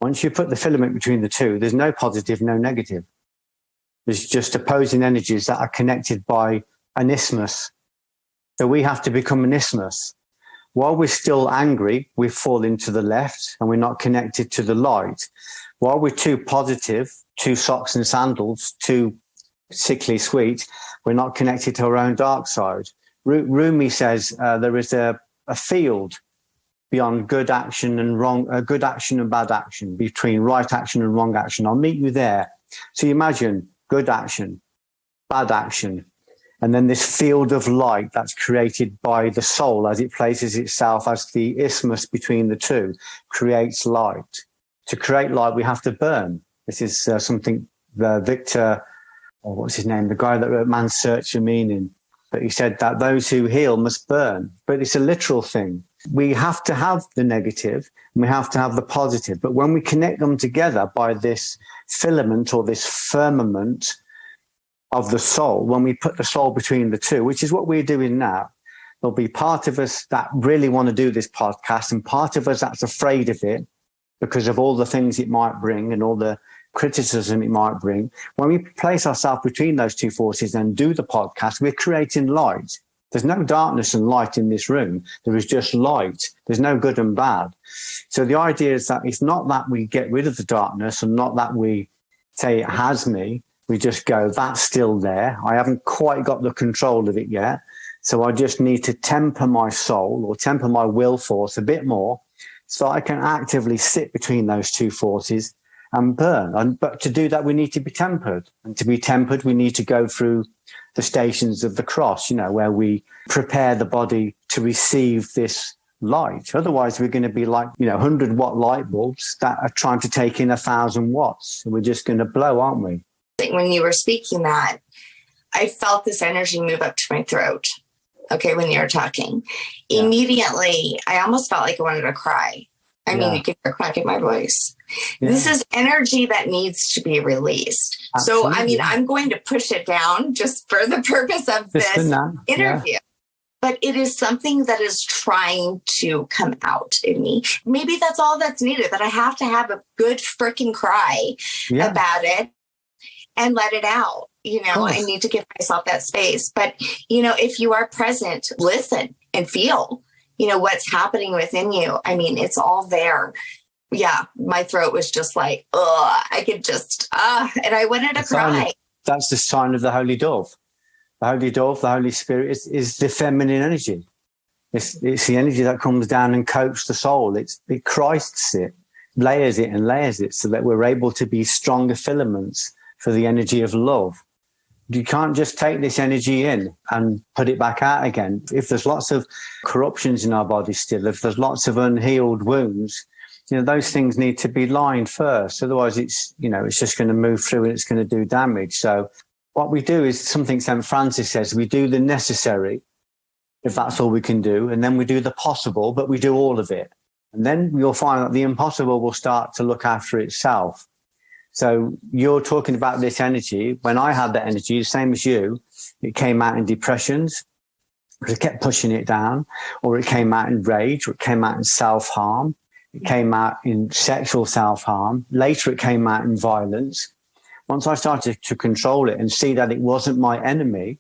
Once you put the filament between the two, there's no positive, no negative. There's just opposing energies that are connected by an isthmus. So we have to become an isthmus. While we're still angry, we fall into the left and we're not connected to the light. While we're too positive, too socks and sandals, too sickly sweet, we're not connected to our own dark side. Rumi says there is a field beyond good action and good action and bad action, between right action and wrong action. I'll meet you there. So you imagine good action, bad action, and then this field of light that's created by the soul as it places itself as the isthmus between the two, creates light. To create light, we have to burn. This is something Victor, or what's his name, the guy that wrote Man's Search for Meaning, but he said that those who heal must burn. But it's a literal thing. We have to have the negative and we have to have the positive. But when we connect them together by this filament or this firmament of the soul, when we put the soul between the two, which is what we're doing now, there'll be part of us that really want to do this podcast and part of us that's afraid of it because of all the things it might bring and all the criticism it might bring. When we place ourselves between those two forces and do the podcast, we're creating light. There's no darkness and light in this room. There is just light. There's no good and bad. So the idea is that it's not that we get rid of the darkness and not that we say it has me. We just go, that's still there. I haven't quite got the control of it yet. So I just need to temper my soul or temper my will force a bit more so I can actively sit between those two forces and burn. But to do that, we need to be tempered. And to be tempered, we need to go through the stations of the cross, where we prepare the body to receive this light. Otherwise, we're going to be like, 100-watt light bulbs that are trying to take in 1,000 watts. And we're just going to blow, aren't we? When you were speaking that, I felt this energy move up to my throat. Okay, when you were talking. Yeah. Immediately, I almost felt like I wanted to cry. I mean, you can hear a crack in my voice. Yeah. This is energy that needs to be released. Absolutely. So, I mean, I'm going to push it down just for the purpose of this interview. Yeah. But it is something that is trying to come out in me. Maybe that's all that's needed, that I have to have a good freaking cry about it and let it out. I need to give myself that space. But, if you are present, listen and feel, what's happening within you. I mean, it's all there. Yeah, my throat was just like, I could just, and I wanted to cry. That's the sign of the Holy Dove. The Holy Dove, the Holy Spirit is the feminine energy. It's the energy that comes down and coats the soul. It Christs it, layers it so that we're able to be stronger filaments for the energy of love. You can't just take this energy in and put it back out again. If there's lots of corruptions in our body still, if there's lots of unhealed wounds, those things need to be lined first. Otherwise, it's just going to move through and it's going to do damage. So what we do is something St. Francis says, we do the necessary, if that's all we can do, and then we do the possible, but we do all of it. And then you'll find that the impossible will start to look after itself. So you're talking about this energy. When I had that energy, the same as you, it came out in depressions, because I kept pushing it down, or it came out in rage, or it came out in self-harm. It came out in sexual self-harm. Later, it came out in violence. Once I started to control it and see that it wasn't my enemy,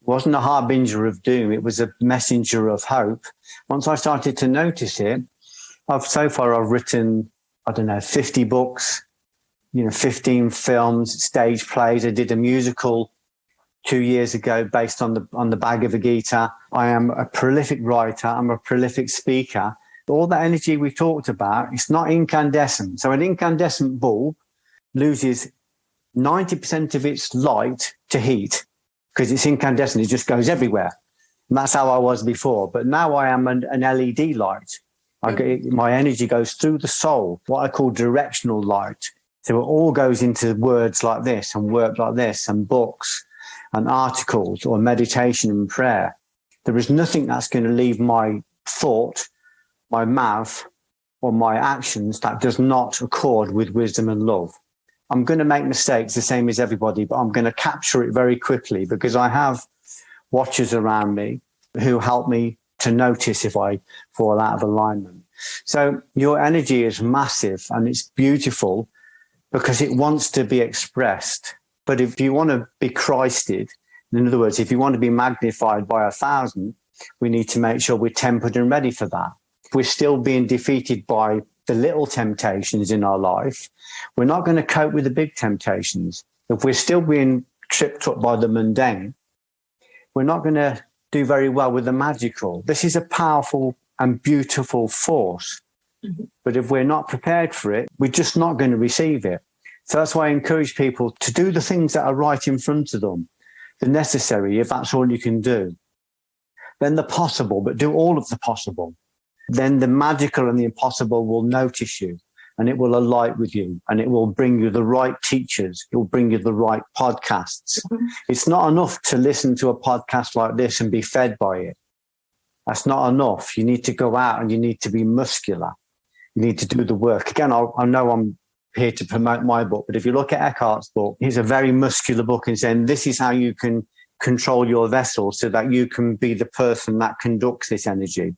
it wasn't a harbinger of doom, it was a messenger of hope. Once I started to notice it, so far I've written, 50 books, 15 films, stage plays. I did a musical 2 years ago based on the Bhagavad Gita. I am a prolific writer. I'm a prolific speaker. All that energy we talked about, it's not incandescent. So an incandescent bulb loses 90% of its light to heat because it's incandescent. It just goes everywhere. And that's how I was before. But now I am an LED light. My energy goes through the soul, what I call directional light. So it all goes into words like this and work like this and books and articles or meditation and prayer. There is nothing that's going to leave my thought, my mouth, or my actions that does not accord with wisdom and love. I'm going to make mistakes the same as everybody, but I'm going to capture it very quickly because I have watchers around me who help me to notice if I fall out of alignment. So your energy is massive and it's beautiful because it wants to be expressed. But if you want to be Christed, in other words, if you want to be magnified by 1,000, we need to make sure we're tempered and ready for that. If we're still being defeated by the little temptations in our life, we're not going to cope with the big temptations. If we're still being tripped up by the mundane, we're not going to do very well with the magical. This is a powerful and beautiful force. Mm-hmm. But if we're not prepared for it, we're just not going to receive it. So that's why I encourage people to do the things that are right in front of them, the necessary, if that's all you can do. Then the possible, but do all of the possible. Then the magical and the impossible will notice you, and it will alight with you, and it will bring you the right teachers. It will bring you the right podcasts. Mm-hmm. It's not enough to listen to a podcast like this and be fed by it. That's not enough. You need to go out and you need to be muscular. You need to do the work. Again, I know I'm here to promote my book, but if you look at Eckhart's book, he's a very muscular book and saying this is how you can control your vessel so that you can be the person that conducts this energy.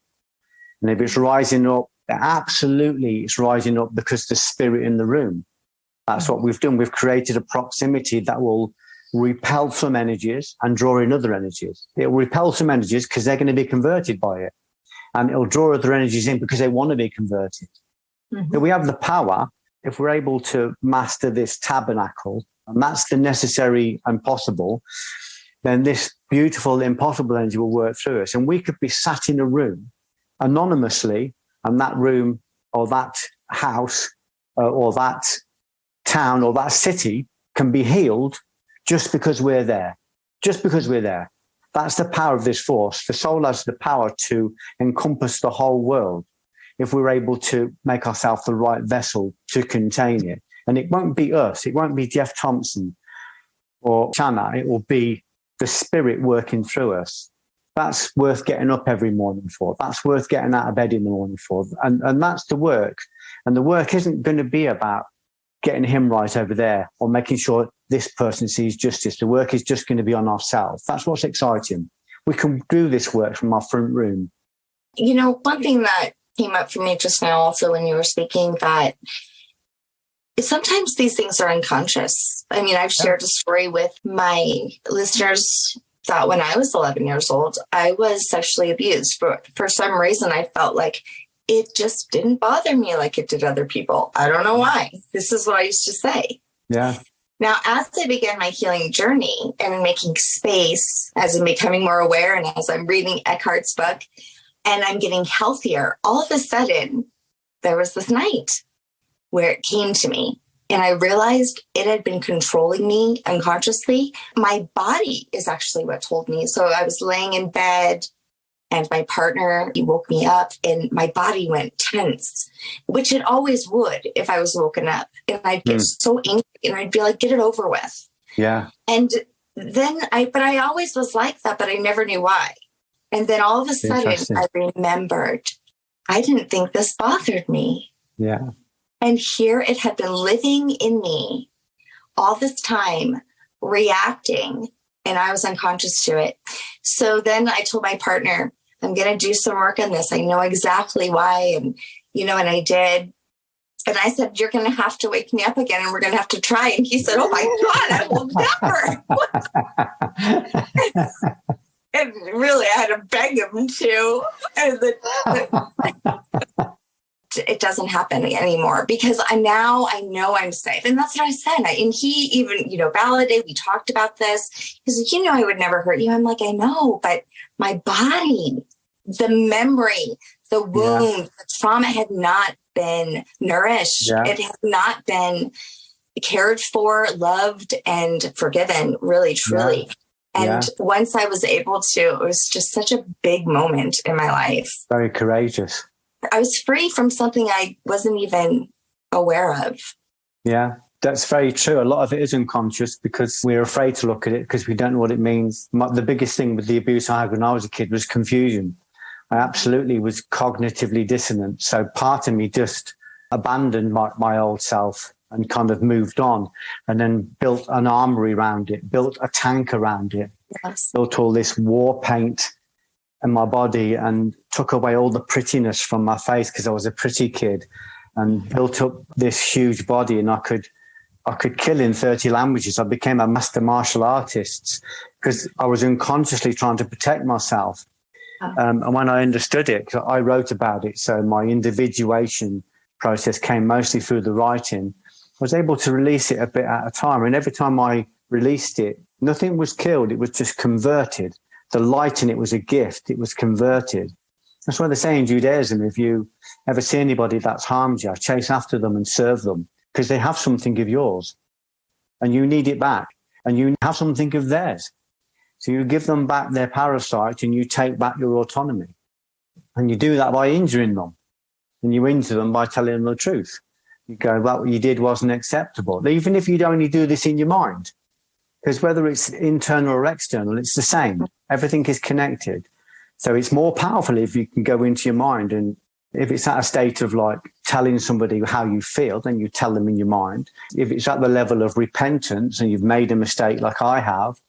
And if it's rising up, absolutely it's rising up because the spirit in the room. That's what we've done. We've created a proximity that will repel some energies and draw in other energies. It will repel some energies because they're going to be converted by it. And it'll draw other energies in because they want to be converted. Mm-hmm. So we have the power, if we're able to master this tabernacle, and that's the necessary and possible, then this beautiful impossible energy will work through us. And we could be sat in a room anonymously, and that room or that house or that town or that city can be healed just because we're there. Just because we're there. That's the power of this force. The soul has the power to encompass the whole world if we're able to make ourselves the right vessel to contain it. And it won't be us. It won't be Geoff Thompson or Shanna. It will be the spirit working through us. That's worth getting up every morning for. That's worth getting out of bed in the morning for. And that's the work. And the work isn't going to be about getting him right over there or making sure this person sees justice. The work is just going to be on ourselves. That's what's exciting. We can do this work from our front room. You know, one thing that came up for me just now also when you were speaking, that sometimes these things are unconscious. I mean, I've shared a story with my listeners that when I was 11 years old, I was sexually abused. But for some reason, I felt like it just didn't bother me like it did other people. I don't know why. This is what I used to say. Yeah. Now, as I began my healing journey and making space, as I'm becoming more aware and as I'm reading Eckhart's book and I'm getting healthier, all of a sudden, there was this night where it came to me. And I realized it had been controlling me unconsciously. My body is actually what told me. So I was laying in bed and my partner, he woke me up and my body went tense, which it always would if I was woken up. And I'd get so angry and I'd be like, get it over with. Yeah. And then I always was like that, but I never knew why. And then all of a sudden I remembered, I didn't think this bothered me. Yeah. And here it had been living in me all this time, reacting, and I was unconscious to it. So then I told my partner, I'm going to do some work on this. I know exactly why. And, you know, and I did. And I said, you're going to have to wake me up again and we're going to have to try. And he said, oh my God, I will never. And really, I had to beg him to. And it doesn't happen anymore because I know I'm safe. And that's what I said. And he even, validated, we talked about this. He's like, I would never hurt you. I'm like, I know, but my body, the memory, the wound, the trauma had not been nourished. Yeah. It had not been cared for, loved, and forgiven, really, truly. Yeah. And once I was able to, it was just such a big moment in my life. Very courageous. I was free from something I wasn't even aware of. Yeah, that's very true. A lot of it is unconscious because we're afraid to look at it because we don't know what it means. The biggest thing with the abuse I had when I was a kid was confusion. I absolutely was cognitively dissonant. So part of me just abandoned my old self and kind of moved on and then built an armory around it, built a tank around it, built all this war paint in my body and took away all the prettiness from my face because I was a pretty kid and built up this huge body and I could kill in 30 languages. I became a master martial artist because I was unconsciously trying to protect myself. And when I understood it, 'cause I wrote about it, so my individuation process came mostly through the writing, I was able to release it a bit at a time. And every time I released it, nothing was killed. It was just converted. The light in it was a gift. It was converted. That's why they say in Judaism, if you ever see anybody that's harmed you, chase after them and serve them, because they have something of yours and you need it back, and you have something of theirs. So you give them back their parasite and you take back your autonomy. And you do that by injuring them. And you injure them by telling them the truth. You go, well, what you did wasn't acceptable. Even if you only do this in your mind, because whether it's internal or external, it's the same. Everything is connected. So it's more powerful if you can go into your mind. And if it's at a state of like telling somebody how you feel, then you tell them in your mind. If it's at the level of repentance and you've made a mistake like I have,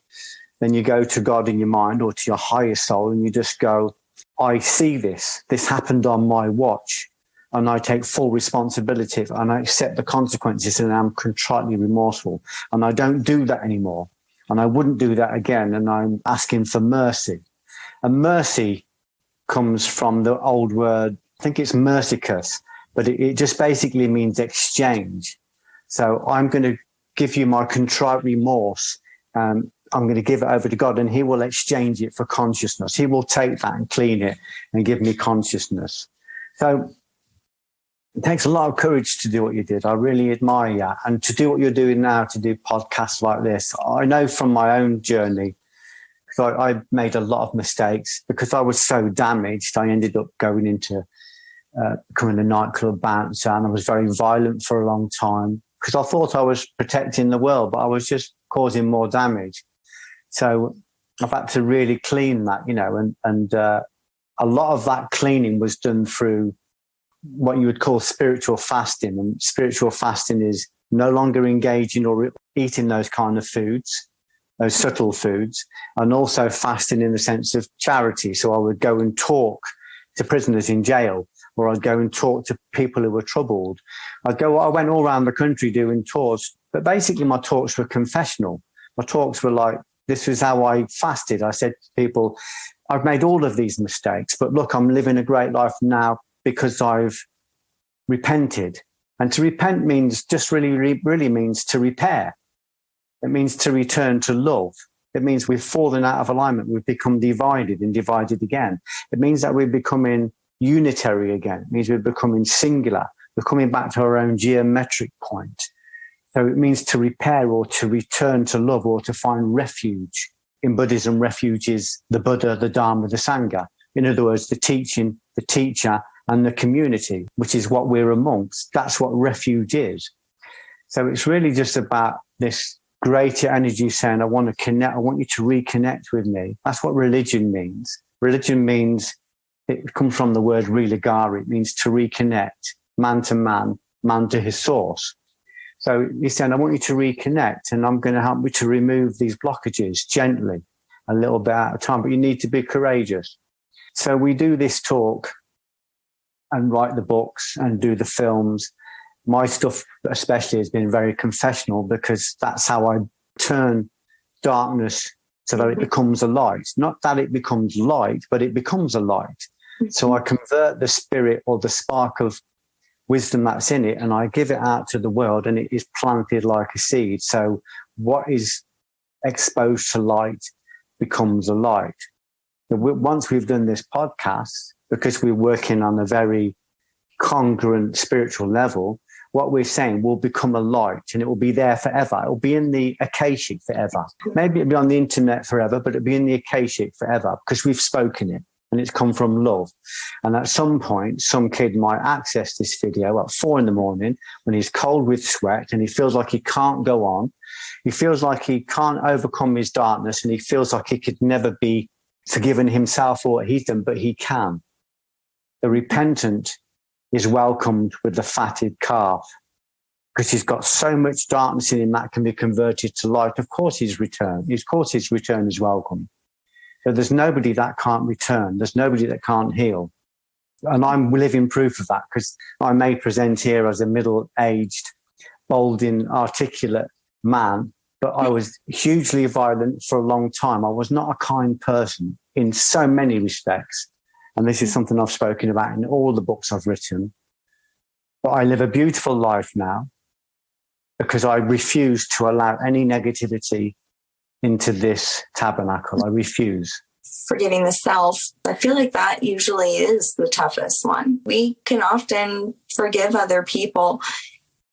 then you go to God in your mind or to your higher soul and you just go, I see this. This happened on my watch. And I take full responsibility and I accept the consequences and I'm contritely remorseful. And I don't do that anymore. And I wouldn't do that again. And I'm asking for mercy. And mercy comes from the old word, I think it's mercicus, but it just basically means exchange. So I'm going to give you my contrite remorse. I'm going to give it over to God and he will exchange it for consciousness. He will take that and clean it and give me consciousness. So it takes a lot of courage to do what you did. I really admire you. And to do what you're doing now, to do podcasts like this, I know from my own journey, because I made a lot of mistakes because I was so damaged. I ended up going into becoming a nightclub bouncer, and I was very violent for a long time because I thought I was protecting the world, but I was just causing more damage. So I've had to really clean that, and a lot of that cleaning was done through what you would call spiritual fasting. And spiritual fasting is no longer engaging or eating those kind of foods, those subtle foods, and also fasting in the sense of charity. So I would go and talk to prisoners in jail, or I'd go and talk to people who were troubled. I went all around the country doing tours, but basically my talks were confessional. My talks were like, this is how I fasted. I said to people, I've made all of these mistakes, but look, I'm living a great life now because I've repented. And to repent means just really means to repair. It means to return to love. It means we've fallen out of alignment. We've become divided and divided again. It means that we're becoming unitary again. It means we're becoming singular. We're coming back to our own geometric point. So it means to repair or to return to love or to find refuge. In Buddhism, refuge is the Buddha, the Dharma, the Sangha. In other words, the teaching, the teacher, and the community, which is what we're amongst. That's what refuge is. So it's really just about this greater energy saying, I want to connect. I want you to reconnect with me. That's what religion means. Religion means, it comes from the word religare. It means to reconnect, man to man, man to his source. So he's saying, I want you to reconnect, and I'm going to help you to remove these blockages gently, a little bit at a time, but you need to be courageous. So we do this talk and write the books and do the films. My stuff especially has been very confessional because that's how I turn darkness so that it becomes a light. Not that it becomes light, but it becomes a light. So I convert the spirit or the spark of wisdom that's in it and I give it out to the world and it is planted like a seed. So what is exposed to light becomes a light. Once we've done this podcast, because we're working on a very congruent spiritual level, what we're saying will become a light and it will be there forever. It will be in the Akashic forever. Maybe it'll be on the internet forever, but it'll be in the Akashic forever because we've spoken it and it's come from love. And at some point, some kid might access this video at 4 a.m. when he's cold with sweat and he feels like he can't go on. He feels like he can't overcome his darkness and he feels like he could never be forgiven himself for what he's done, but he can. The repentant is welcomed with the fatted calf because he's got so much darkness in him that can be converted to light. Of course, his return is welcome. So there's nobody that can't return. There's nobody that can't heal. And I'm living proof of that because I may present here as a middle-aged, balding, articulate man, but I was hugely violent for a long time. I was not a kind person. in so many respects. And this is something I've spoken about in all the books I've written. But I live a beautiful life now because I refuse to allow any negativity into this tabernacle. I refuse. Forgiving the self, I feel like that usually is the toughest one. We can often forgive other people.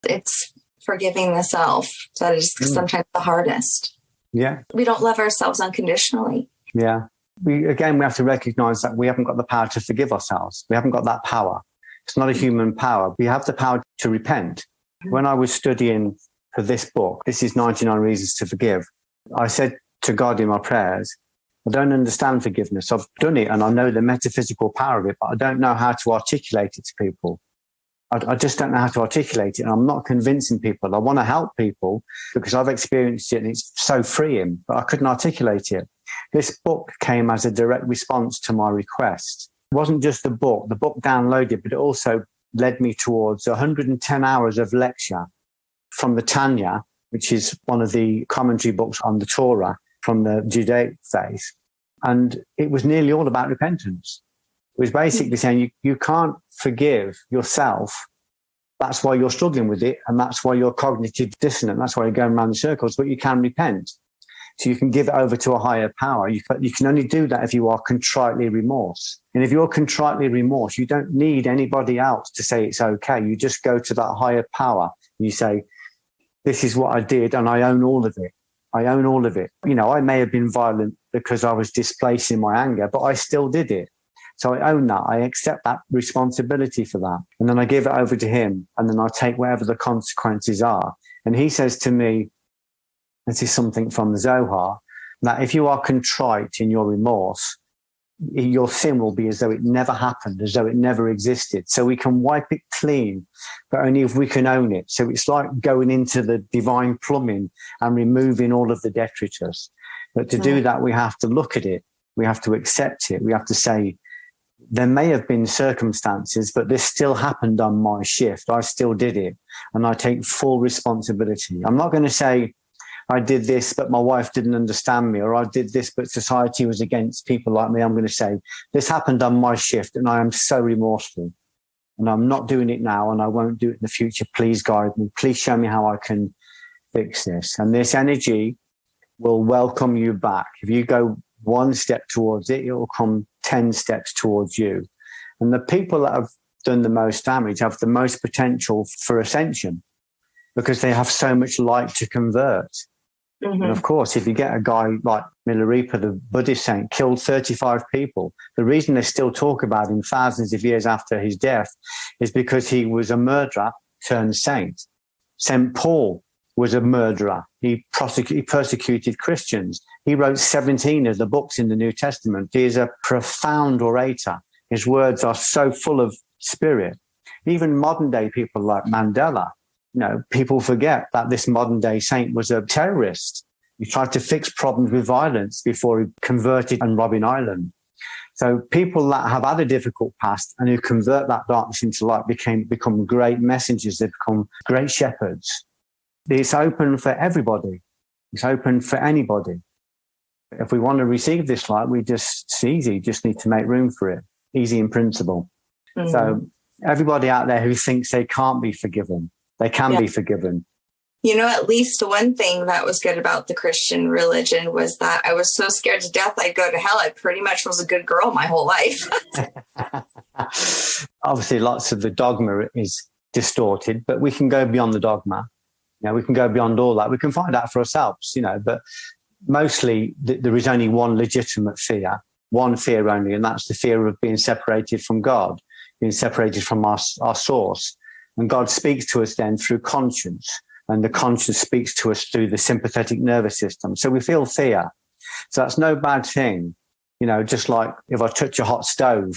It's forgiving the self that is sometimes the hardest. Yeah. We don't love ourselves unconditionally. Yeah. We have to recognize that we haven't got the power to forgive ourselves. We haven't got that power. It's not a human power. We have the power to repent. When I was studying for this book, this is 99 Reasons to Forgive, I said to God in my prayers, I don't understand forgiveness. I've done it and I know the metaphysical power of it, but I don't know how to articulate it to people. I just don't know how to articulate it. And I'm not convincing people. I want to help people because I've experienced it and it's so freeing, but I couldn't articulate it. This book came as a direct response to my request. It wasn't just the book downloaded, but it also led me towards 110 hours of lecture from the Tanya, which is one of the commentary books on the Torah from the Judaic faith. And it was nearly all about repentance. It was basically saying you can't forgive yourself. That's why you're struggling with it. And that's why you're cognitive dissonant. That's why you're going around in circles, but you can repent. So you can give it over to a higher power. You can only do that if you are contritely remorse. And if you're contritely remorse, you don't need anybody else to say it's okay. You just go to that higher power. And you say, this is what I did and I own all of it. I own all of it. You know, I may have been violent because I was displacing my anger, but I still did it. So I own that. I accept that responsibility for that. And then I give it over to him. And then I take whatever the consequences are. And he says to me, this is something from the Zohar, that if you are contrite in your remorse, your sin will be as though it never happened, as though it never existed. So we can wipe it clean, but only if we can own it. So it's like going into the divine plumbing and removing all of the detritus. But to do that, we have to look at it. We have to accept it. We have to say, there may have been circumstances, but this still happened on my shift. I still did it. And I take full responsibility. I'm not going to say, I did this, but my wife didn't understand me, or I did this, but society was against people like me. I'm going to say, this happened on my shift and I am so remorseful and I'm not doing it now and I won't do it in the future. Please guide me. Please show me how I can fix this. And this energy will welcome you back. If you go one step towards it, it will come 10 steps towards you. And the people that have done the most damage have the most potential for ascension because they have so much light to convert. Mm-hmm. And of course, if you get a guy like Milarepa, the Buddhist saint, killed 35 people, the reason they still talk about him thousands of years after his death is because he was a murderer turned saint. St. Paul was a murderer. He persecuted Christians. He wrote 17 of the books in the New Testament. He is a profound orator. His words are so full of spirit. Even modern day people like Mandela, you know, people forget that this modern day saint was a terrorist. He tried to fix problems with violence before he converted on Robben Island. So people that have had a difficult past and who convert that darkness into light become great messengers. They become great shepherds. It's open for everybody. It's open for anybody. If we want to receive this light, it's easy. Just need to make room for it. Easy in principle. Mm-hmm. So everybody out there who thinks they can't be forgiven, they can be forgiven. You know, at least one thing that was good about the Christian religion was that I was so scared to death I'd go to hell. I pretty much was a good girl my whole life. Obviously, lots of the dogma is distorted, but we can go beyond the dogma. You know, we can go beyond all that. We can find out for ourselves, you know, but mostly there is only one legitimate fear, one fear only, and that's the fear of being separated from God, being separated from our source. And God speaks to us then through conscience, and the conscience speaks to us through the sympathetic nervous system. So we feel fear. So that's no bad thing. You know, just like if I touch a hot stove,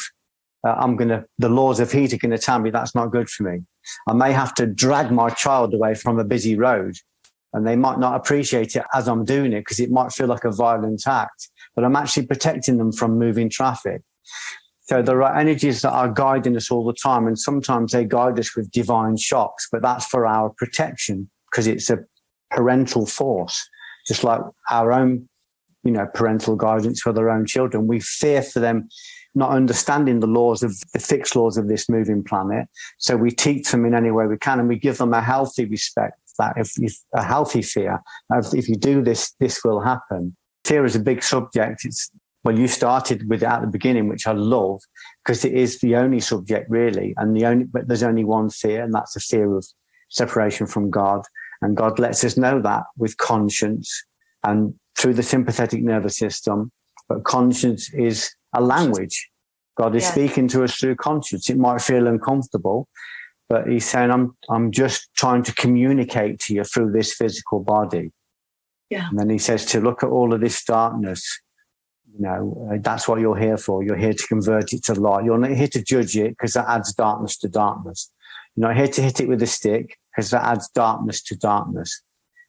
the laws of heat are going to tell me that's not good for me. I may have to drag my child away from a busy road, and they might not appreciate it as I'm doing it because it might feel like a violent act, but I'm actually protecting them from moving traffic. So there are energies that are guiding us all the time, and sometimes they guide us with divine shocks, but that's for our protection because it's a parental force, just like our own parental guidance for their own children. We fear for them not understanding the fixed laws of this moving planet. So we teach them in any way we can, and we give them a healthy respect, that if a healthy fear, if you do this, this will happen. Fear is a big subject. You started with it at the beginning, which I love, because it is the only subject really, but there's only one fear, and that's the fear of separation from God. And God lets us know that with conscience and through the sympathetic nervous system. But conscience is a language. God is speaking to us through conscience. It might feel uncomfortable, but he's saying, I'm just trying to communicate to you through this physical body. Yeah. And then he says to look at all of this darkness. That's what you're here for. You're here to convert it to light. You're not here to judge it, because that adds darkness to darkness. You're not here to hit it with a stick, because that adds darkness to darkness.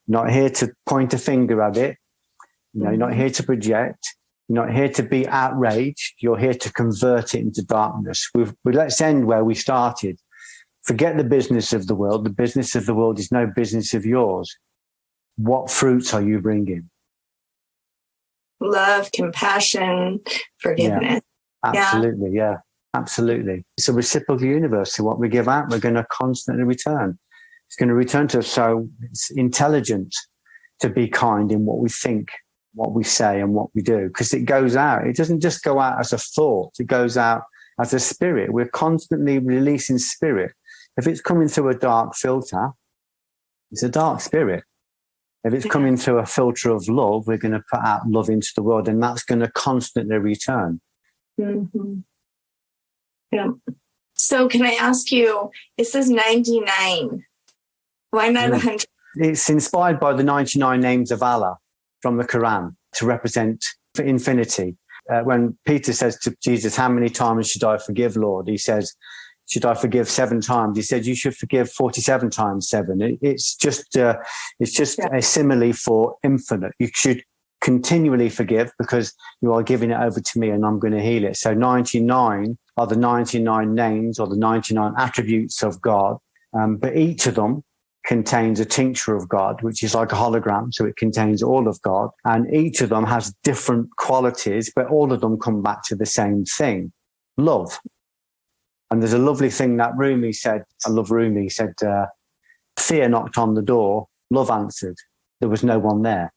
You're not here to point a finger at it. You're not here to project. You're not here to be outraged. You're here to convert it into darkness. Let's end where we started. Forget the business of the world. The business of the world is no business of yours. What fruits are you bringing? Love, compassion, forgiveness. Absolutely. Absolutely. It's a reciprocal universe. So what we give out, we're going to constantly return. It's going to return to us. So it's intelligent to be kind in what we think, what we say, and what we do, because it goes out. It doesn't just go out as a thought. It goes out as a spirit. We're constantly releasing spirit. If it's coming through a dark filter, it's a dark spirit. If it's coming through a filter of love, we're going to put out love into the world, and that's going to constantly return. Mm-hmm. Yeah. So can I ask you, it says 99. Why not 100? It's inspired by the 99 names of Allah from the Quran to represent infinity. When Peter says to Jesus, how many times should I forgive, Lord? He says, should I forgive 7 times? He said, you should forgive 47 times 7. It's just a simile for infinite. You should continually forgive, because you are giving it over to me and I'm going to heal it. So 99 are the 99 names or the 99 attributes of God. But each of them contains a tincture of God, which is like a hologram. So it contains all of God. And each of them has different qualities, but all of them come back to the same thing, love. And there's a lovely thing that Rumi said, I love Rumi, he said, fear knocked on the door, love answered. There was no one there.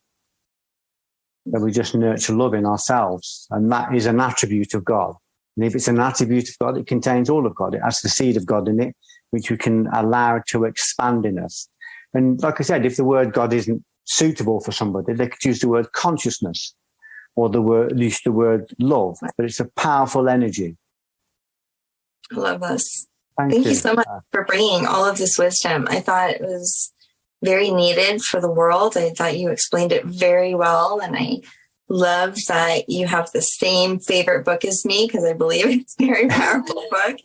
So we just nurture love in ourselves. And that is an attribute of God. And if it's an attribute of God, it contains all of God. It has the seed of God in it, which we can allow to expand in us. And like I said, if the word God isn't suitable for somebody, they could use the word consciousness, or use the word love. But it's a powerful energy. I love this. Thank you so much for bringing all of this wisdom. I thought it was very needed for the world. I thought you explained it very well. And I love that you have the same favorite book as me, because I believe it's a very powerful book.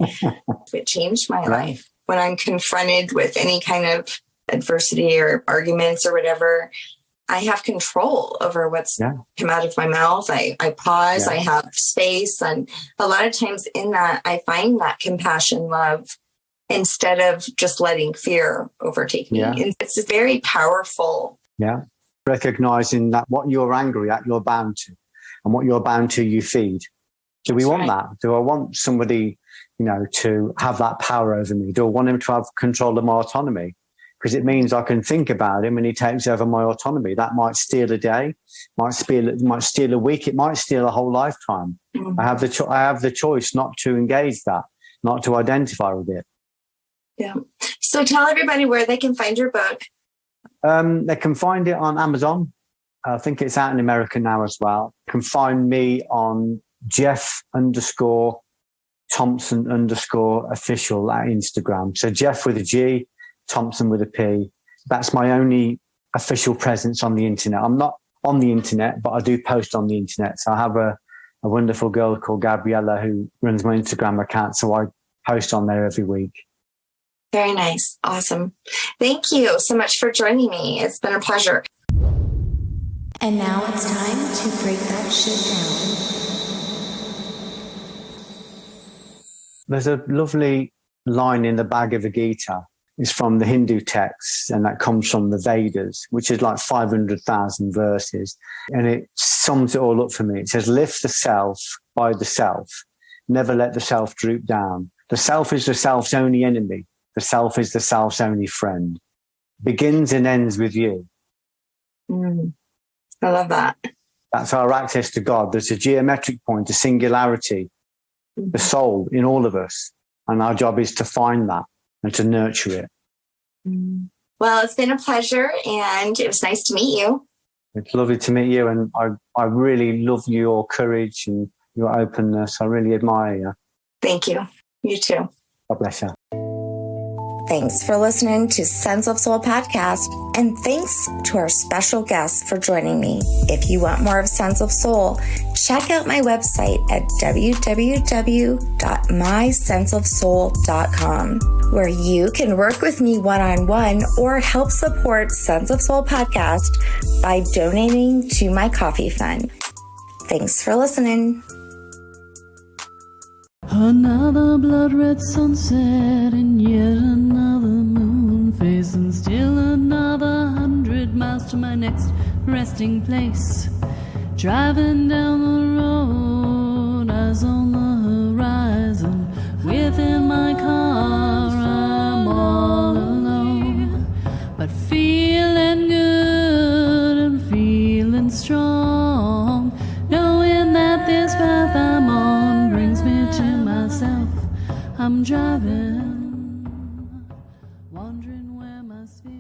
It changed my life. When I'm confronted with any kind of adversity or arguments or whatever, I have control over what's come out of my mouth. I pause, I have space. And a lot of times in that, I find that compassion, love, instead of just letting fear overtake me. And it's very powerful. Yeah. Recognizing that what you're angry at, you're bound to, and what you're bound to, you feed. Do we want that? Do I want somebody, to have that power over me? Do I want him to have control of my autonomy? Because it means I can think about him and he takes over my autonomy. That might steal a day, might steal a week, it might steal a whole lifetime. Mm-hmm. I have the choice not to engage that, not to identify with it. Yeah. So tell everybody where they can find your book. They can find it on Amazon. I think it's out in America now as well. You can find me on Geoff_Thompson_official at Instagram. So Geoff with a G, Thompson with a P. That's my only official presence on the internet. I'm not on the internet, but I do post on the internet. So I have a wonderful girl called Gabriella who runs my Instagram account. So I post on there every week. Very nice. Awesome. Thank you so much for joining me. It's been a pleasure. And now it's time to break that shit down. There's a lovely line in the Bhagavad Gita is from the Hindu texts, and that comes from the Vedas, which is like 500,000 verses. And it sums it all up for me. It says, lift the self by the self. Never let the self droop down. The self is the self's only enemy. The self is the self's only friend. Begins and ends with you. I love that. That's our access to God. There's a geometric point, a singularity, the soul in all of us. And our job is to find that and to nurture it. Well, it's been a pleasure, and it was nice to meet you. It's lovely to meet you. And I really love your courage and your openness. I really admire you. Thank you. You too. God bless you. Thanks for listening to Sense of Soul podcast, and thanks to our special guests for joining me. If you want more of Sense of Soul, check out my website at www.mysenseofsoul.com, where you can work with me one-on-one or help support Sense of Soul podcast by donating to my coffee fund. Thanks for listening. Another blood red sunset and yet another moon phase, and still another 100 miles to my next resting place. Driving down the road, eyes on the horizon. Within my car, I'm all alone, but feeling good and feeling strong, knowing that this path I'm on brings me to myself. I'm driving, wondering where my spirit